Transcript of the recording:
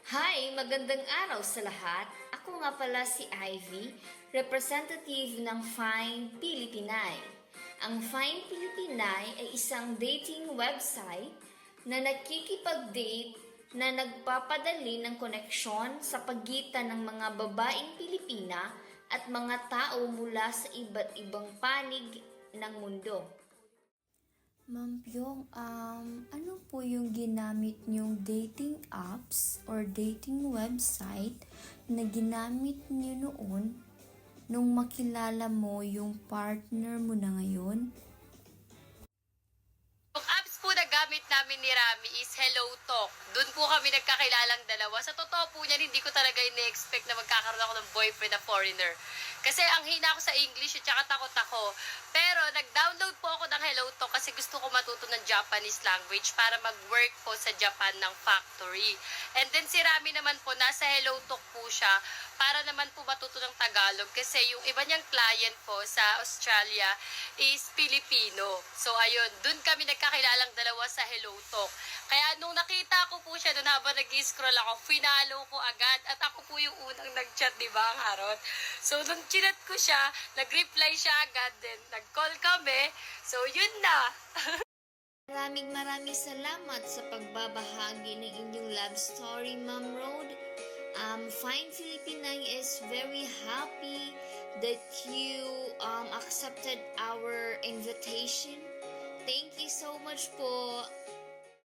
Hi! Magandang araw sa lahat. Ako nga pala si Ivy, representative ng Find Pilipinay. Ang Find Pilipinay ay isang dating website na nakikipag-date na nagpapadali ng koneksyon sa pagitan ng mga babaeng Pilipina at mga tao mula sa iba't ibang panig ng mundo. Ma'am Pyong, ano po yung ginamit niyong dating apps or dating website na ginamit niyo noon nung makilala mo yung partner mo na ngayon? Yung apps po na gamit namin ni Rami is Hello Talk. Doon po kami nagkakilalang dalawa. Sa totoo po niyan, hindi ko talaga ini-expect na magkakaroon ako ng boyfriend na foreigner. Kasi ang hina ko sa English at saka takot ako. Pero nag-download po ako ng Hello Talk kasi gusto ko matuto ng Japanese language para mag-work po sa Japan ng factory. And then si Rami naman po, nasa Hello Talk po siya para naman po matuto ng Tagalog kasi yung iba niyang client po sa Australia is Filipino. So ayun, dun kami nagkakilalang dalawa sa Hello Talk. Kaya nung nakita ko po siya dun habang nag-scroll ako, finalo ko agad at ako po yung unang nag-chat, di ba, ang harot? So nung chinat ko siya, nag-reply siya agad, then nag-call kami. So yun na. Maraming salamat sa pagbabahagi ng inyong love story, Ma'am Road. Fine Filipinay is very happy that you accepted our invitation. Thank you so much po.